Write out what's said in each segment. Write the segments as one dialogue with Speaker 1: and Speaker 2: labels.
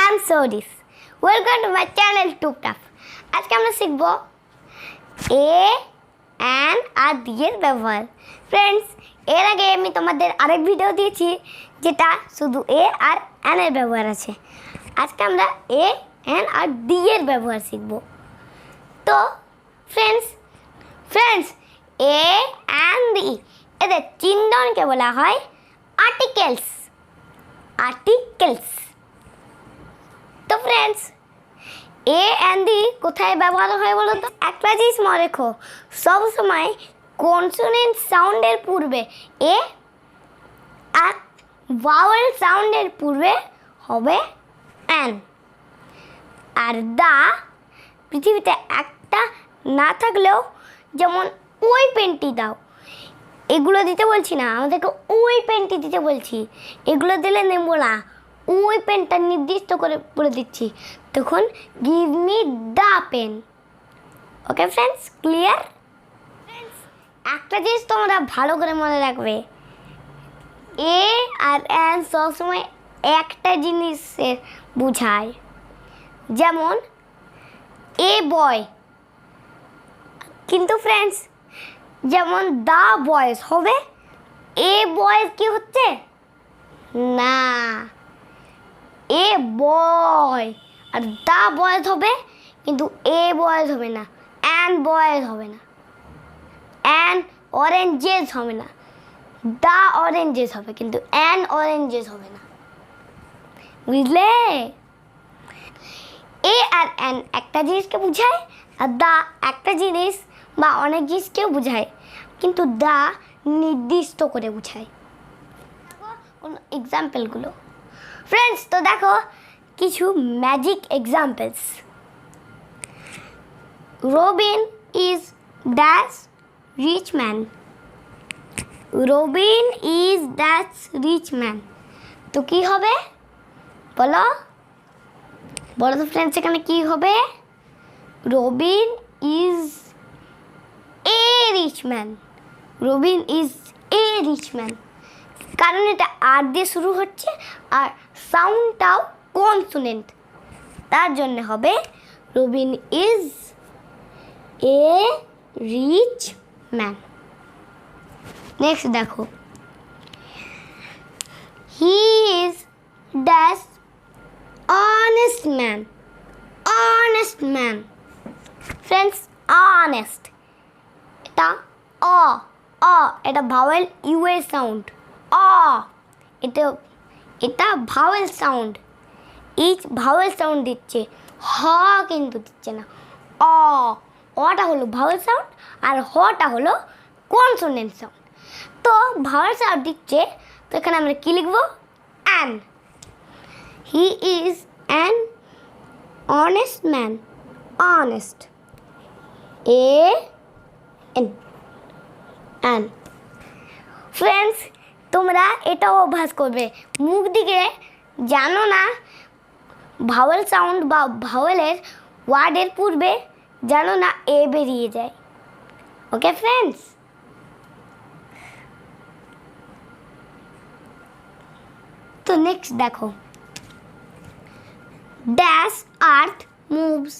Speaker 1: am Sodis. Welcome to my channel TubeTuff. আজকে আমরা শিখব এ অ্যান্ড আর দিয়ের ব্যবহার। ফ্রেন্ডস, এর আগে আমি তোমাদের আরেক ভিডিও দিয়েছি যেটা শুধু এ আর অ্যান এর ব্যবহার আছে। আজকে আমরা এ অ্যান আর দিয়ের ব্যবহার শিখব। তো ফ্রেন্ডস এ অ্যান্ড দি এদের চিহ্নকে বলা হয় আর্টিকেলস। তো ফ্রেন্ডস, এ অ্যান্ড দি কোথায় ব্যবহার হয় বলো তো? একটা জিনিস মনে রেখো, সবসময় কনসোনেন্ট সাউন্ডের পূর্বে এ আর ভাওয়েল সাউন্ডের পূর্বে হবে অ্যান। আর দা পৃথিবীতে একটা না থাকলেও, যেমন ওই পেনটি দাও, এগুলো দিতে বলছি না, আমাদেরকে ওই পেনটি দিতে বলছি। এগুলো দিলে নেবো না, ওই পেনটা নির্দিষ্ট করে বলে দিচ্ছি, তখন give me the pen. Okay friends, clear? একটা জিনিস তোমরা ভালো করে মনে রাখবে, এ আর অ্যান সবসময় একটা জিনিসের বোঝায়। যেমন এ বয়, কিন্তু ফ্রেন্ডস যেমন দ্য বয়েজ হবে, এ বয়েজ কি হচ্ছে না, এ বয় আর দ্য বয়েজ হবে, কিন্তু এ বয়েজ হবে না, অ্যান বয়েজ হবে না, অ্যান অরেঞ্জেস হবে না, দ্য অরেঞ্জেস হবে, কিন্তু অ্যান অরেঞ্জেস হবে না। বুঝলে? এ আর অ্যান একটা জিনিসকে বোঝায়, আর দ্য একটা জিনিস বা অনেক জিনিসকেও বোঝায়, কিন্তু দ্য নির্দিষ্ট করে বোঝায়। কোন এক্সাম্পলগুলো ফ্রেন্ডস, তো দেখো কিছু magic examples. Robin is dash rich man. Robin is dash rich man, তো কি হবে বলো তো ফ্রেন্ডস, এখানে কি হবে? Robin is a rich man. Robin is a rich man, কারণ এটা আর দিয়ে শুরু হচ্ছে আর সাউন্ডটাও কনসোনেন্ট, তার জন্য হবে Robin is a rich man. Next দেখো, he is dash honest man. Honest man friends, honest এটা এটা ভাওয়েল ইউ এর সাউন্ড। এটা vowel sound, each vowel sound দিচ্ছে, হ কিন্তু দিচ্ছে না। অটা হলো ভাওয়েল সাউন্ড আর হটা হলো কনসোনেন্ট সাউন্ড। তো ভাওয়েল সাউন্ড দিচ্ছে, তো এখানে আমরা কি লিখবো? An. He is an honest man. Honest, A N, an. Friends, তোমরা এটাও অভ্যাস করবে, মুখ দিকে জানো না ভাওয়েল সাউন্ড বা ভাওয়েলের ওয়ার্ডের পূর্বে জানো না এ বেরিয়ে যায়। ওকে ফ্রেন্ডস, তো নেক্সট দেখো, dash earth moves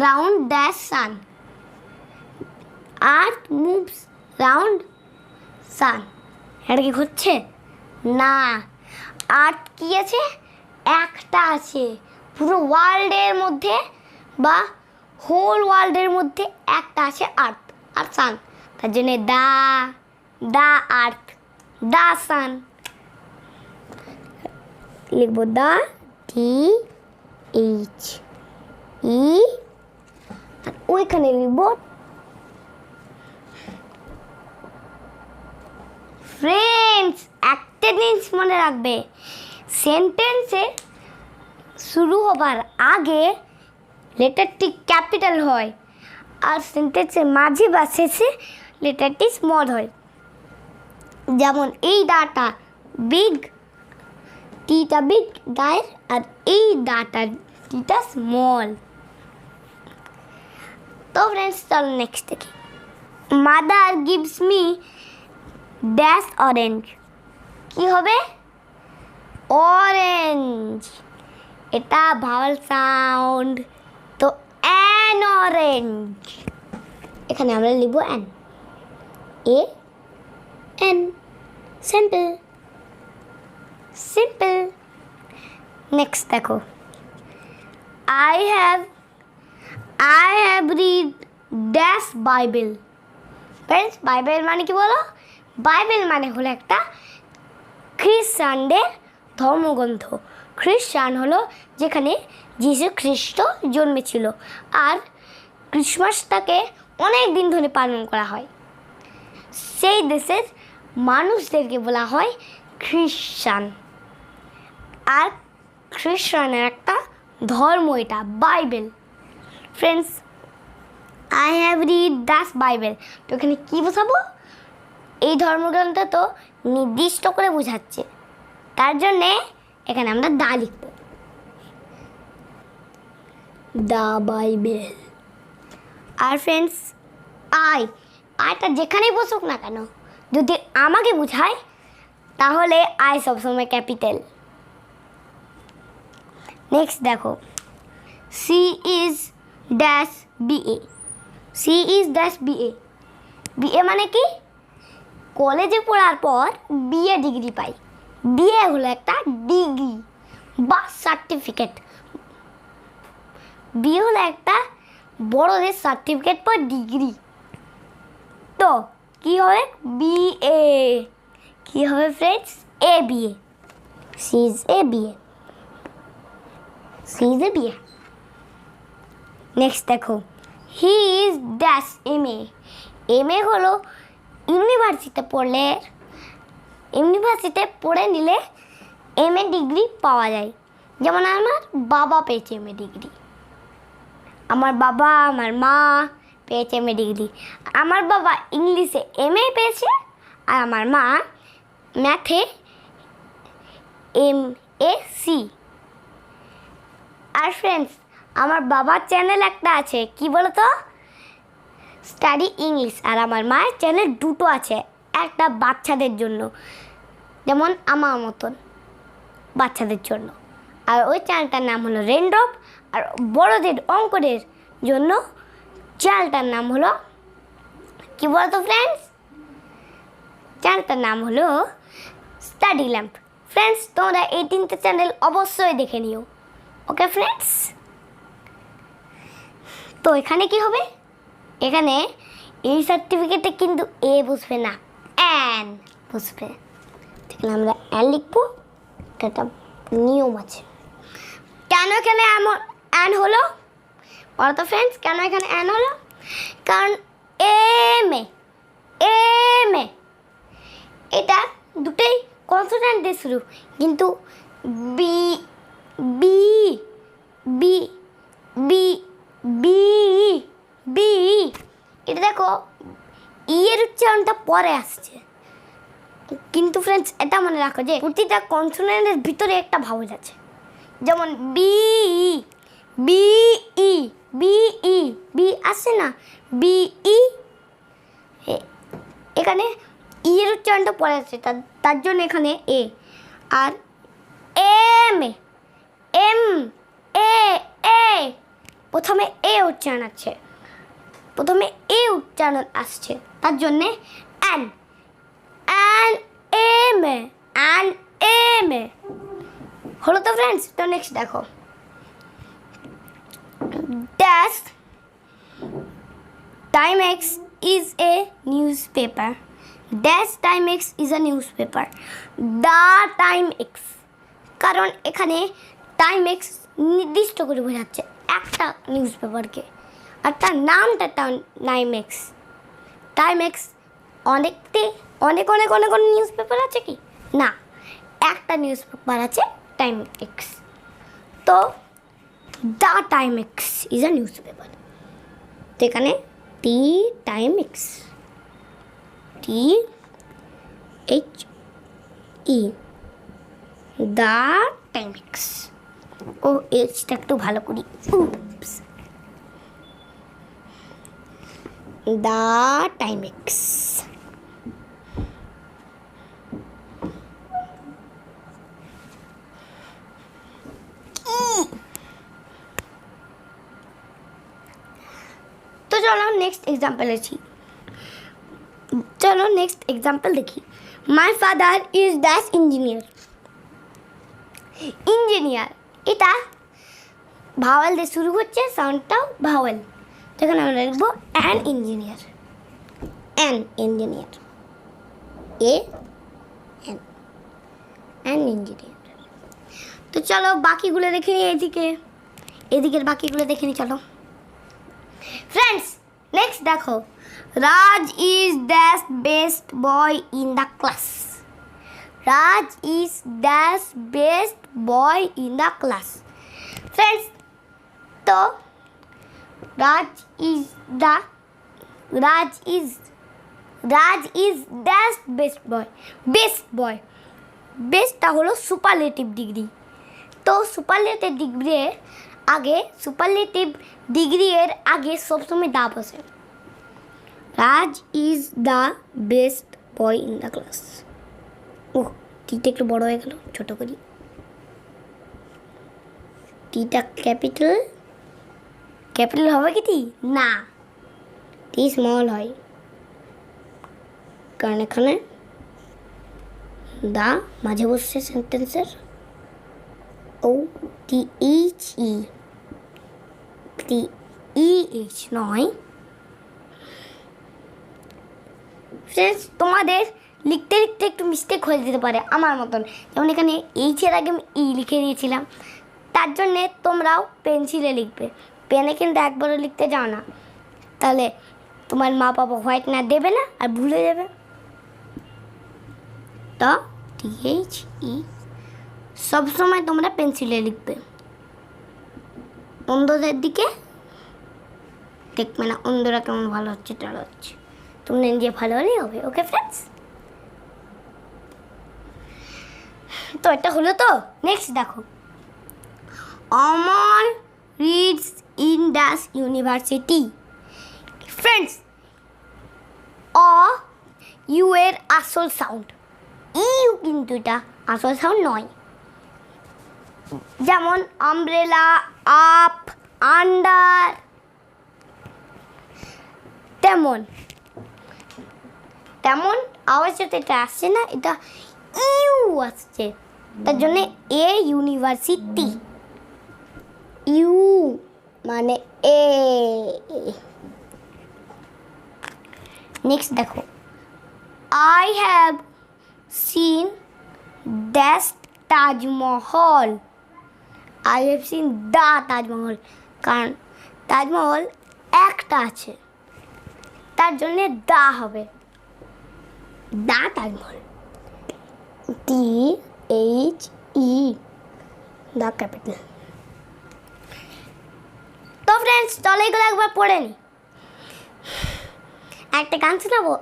Speaker 1: round dash sun. Earth moves round sun, এটা কি হচ্ছে না, আর্থ কি আছে? একটা আছে, পুরো ওয়ার্ল্ডের মধ্যে বা হোল ওয়ার্ল্ডের মধ্যে একটা আছে আর্থ আর সান, তার জন্য দা আর্থ, দা সান লিখবো, দা টি এইচ ই, আর ওইখানে লিখবো। ফ্রেন্ডস, একটা জিনিস মনে রাখবে, সেন্টেন্সে শুরু হবার আগে লেটারটি ক্যাপিটাল হয়, আর সেন্টেন্সের মাঝে বা শেষে লেটারটি স্মল হয়। যেমন এই দাটা বিগ, টিটা বিগ দায়ের, আর এই দাটা টিটা স্মল। তো ফ্রেন্ডস, চলো নেক্সট দেখি। Mother gives me dash orange, কি হবে? অরেঞ্জ, এটা ভাওয়াল সাউন্ড। তো অ্যান অরেঞ্জ, এখানে আমরা লিখব an, A N, simple simple. Next দেখো, I have read dash Bible. Friends, Bible মানে কি বলো? বাইবেল মানে হলো একটা খ্রিস্টানদের ধর্মগ্রন্থ। খ্রিস্টান হলো যেখানে যীশু খ্রিস্ট জন্মেছিল, আর ক্রিসমাসটাকে অনেক দিন ধরে পালন করা হয়। সেই দেশের মানুষদেরকে বলা হয় খ্রিস্টান। আর খ্রিস্টানের একটা ধর্ম এটা Bible. Friends, I have read that Bible, তো এখানে কী বোঝাবো? এই ধর্মগ্রন্থ তো নির্দিষ্ট করে বোঝাচ্ছে, তার জন্যে এখানে আমরা দা লিখব, দ্য বাইবেল। আর ফ্রেন্ডস, আয়টা যেখানেই বসুক না কেন, যদি আমাকে বোঝায় তাহলে আই সবসময় ক্যাপিটাল। নেক্সট দেখো, she is dash BA. She is dash BA. BA মানে কি? কলেজে পড়ার পর বিএ ডিগ্রি পাই। বিএ হলো একটা ডিগ্রি বা সার্টিফিকেট। বিএ হলো একটা বড়দের সার্টিফিকেট বা ডিগ্রি। তো কি হবে? বিএ। কি হবে friends? A BA. She is a BA. She is a BA. Next দেখো, he is dash M A. M A হলো ইউনিভার্সিটিতে পড়ে নিলে এম এ ডিগ্রি পাওয়া যায়। যেমন আমার বাবা পেয়েছে এম এ ডিগ্রি, আমার বাবা, আমার মা পেয়েছে এম এ ডিগ্রি। আমার বাবা ইংলিশে এম এ পেয়েছে, আর আমার মা ম্যাথে MSc। আর ফ্রেন্ডস, আমার বাবার চ্যানেল একটা আছে, কি বলো তো? Study English. আর আমার মায়ের চ্যানেল দুটো আছে, একটা বাচ্চাদের জন্য, যেমন আমার মতন বাচ্চাদের জন্য, আর ওই চ্যানেলটার নাম হলো রেনড্রপ। আর বড়দের অঙ্কদের জন্য চ্যানেলটার নাম হলো, কি বলতো ফ্রেন্ডস? চ্যানেলটার নাম হলো স্টাডি ল্যাম্প। ফ্রেন্ডস, তোমরা এই তিনটে চ্যানেল অবশ্যই দেখে নিও। ওকে ফ্রেন্ডস, তো এখানে কি হবে? এখানে এই সার্টিফিকেটে কিন্তু এ বসবে না, অ্যান বসবে। এখানে আমরা অ্যান লিখবো, এটা নিয়ম আছে। কেন এখানে অ্যান হলো বলো তো ফ্রেন্ডস? কেন এখানে অ্যান হলো? কারণ এম এ এটা দুটোই কনসোনেন্ট দিয়ে শুরু, কিন্তু B B B B B B এটা দেখো, ই এর উচ্চারণটা পরে আসছে। কিন্তু ফ্রেন্ডস, এটা মনে রাখো যে প্রতিটা কনসোনেন্টের ভিতরে একটা ভাওয়েল আছে। যেমন B B E B E B আসছে না, বি ই, এখানে ই এর উচ্চারণটা পরে আসছে, তার জন্য এখানে এ। আর এম এম এ এ প্রথমে এ উচ্চারণ আছে, প্রথমে এ উচ্চারণ আসছে, তার জন্যে an an M an M হলো। তো ফ্রেন্ডস, তো নেক্সট দেখো, dash Times is a newspaper. Dash Times is a newspaper. The Times, কারণ এখানে টাইমএক্স নির্দিষ্ট করে বোঝাচ্ছে একটা নিউজপেপারকে, আর তার নামটা টাইমএক্স। টাইমএক্স অনেক নিউজ পেপার আছে কি না, একটা নিউজ পেপার আছে টাইমএক্স। তো the Times is a news paper. তো এখানে টি টাইমএক্স, THE, দ্য টাইমএক্স। ও এইচটা একটু ভালো করি, উপস, দ্য টাইমএক্স। চলো নেক্সট এক্সাম্পল দেখি। My father is dash engineer. এটা ভাওয়াল দিয়ে শুরু হচ্ছে, সাউন্ডটাও ভাওয়াল। তখন আমরা লিখবো অ্যান ইঞ্জিনিয়ার। An engineer. তো চলো বাকিগুলো দেখে নিই। এদিকের বাকিগুলো দেখে নিই চলো ফ্রেন্ডস। নেক্সট দেখো, Raj is dash best boy in the class. Raj is dash best boy in the class. Friends, তো Raj is dash best boy. বেস্টটা হলো সুপারলেটিভ ডিগ্রি। তো সুপারলেটিভ ডিগ্রির আগে সবসময় দা বসে। Raj is the best boy in the class. টিটা একটু বড় হয়ে গেল, ছোট করি। টিটা ক্যাপিটাল হবে কি টি? না, টি স্মল হয়, কারণ এখানে দা মাঝে বসছে সেন্টেন্সের। TH নয়। ফ্রেন্ডস, তোমাদের লিখতে একটু মিস্টেক হয়ে যেতে পারে আমার মতন। যেমন এখানে এইচের আগে আমি লিখে দিয়েছিলাম, তার জন্যে তোমরাও পেন্সিলে লিখবে। পেনে কিন্তু একবারও লিখতে যাও না, তাহলে তোমার মা বাবা হোয়াইট না দেবে না আর ভুলে যাবে। তো THE সবসময় তোমরা পেন্সিলে লিখবে, অন্ধদের দিকে দেখবে না। অন্ধরা কেমন ভালো হচ্ছে টালো হচ্ছে, তোমরা নিজে ভালো হলেই হবে। ওকে ফ্রেন্ডস, তো এটা হলো। তো নেক্সট দেখো, Amar reads in dash university. Friends, U এর আসল সাউন্ড ইউ, কিন্তু এটা আসল সাউন্ড নয়। যেমন আমব্রেলা, আপ, আন্ডার, তেমন আওয়াজ যাতে এটা আসছে না, এটা ইউ আসছে, তার জন্যে এ ইউনিভার্সিটি। ইউ মানে এ। নেক্সট দেখো, I have seen dash Taj Mahal. I have seen the Taj Mahal, কারণ তাজমহল একটা আছে, তার জন্যে দা হবে, the Taj Mahal. THE the capital. তো ফ্রেন্ডস, চলো এগুলো একবার পড়ে নি। একটা গান শোনাবো।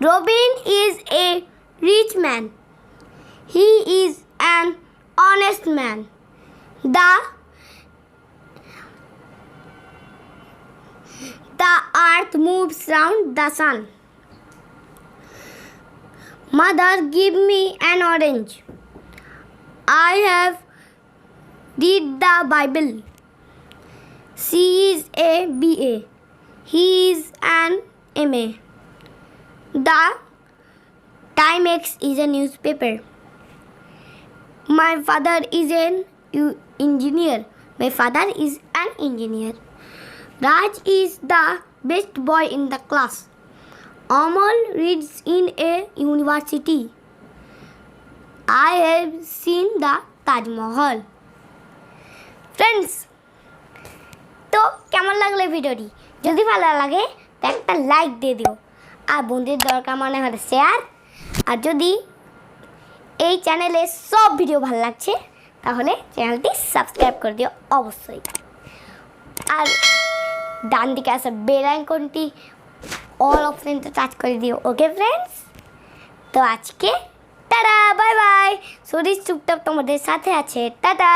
Speaker 1: Robin is a rich man. He is an honest man. The earth moves round the sun. Mother, give me an orange. I have read the Bible. She is a BA. He is an MA. The Timex is a newspaper. My father is an engineer. Raj is the best boy in the class. Amal reads in a university. I have seen the Taj Mahal. Friends, তো কেমন লাগলো ভিডিওটি? যদি ভালো লাগে তো একটা like দিয়ে দিও, আর বন্ধুদের দরকার মনে হলে শেয়ার। আর যদি এই চ্যানেলে সব ভিডিও ভালো লাগছে তাহলে চ্যানেলটি সাবস্ক্রাইব করে দিও অবশ্যই। আর ডান দিকে আসা বেল আইকনটি অল অপশনটা টাচ করে দিও। ওকে ফ্রেন্ডস, তো আজকে টাটা, বাই বাই। শরীর চুপচাপ তোমাদের সাথে আছে। টাটা।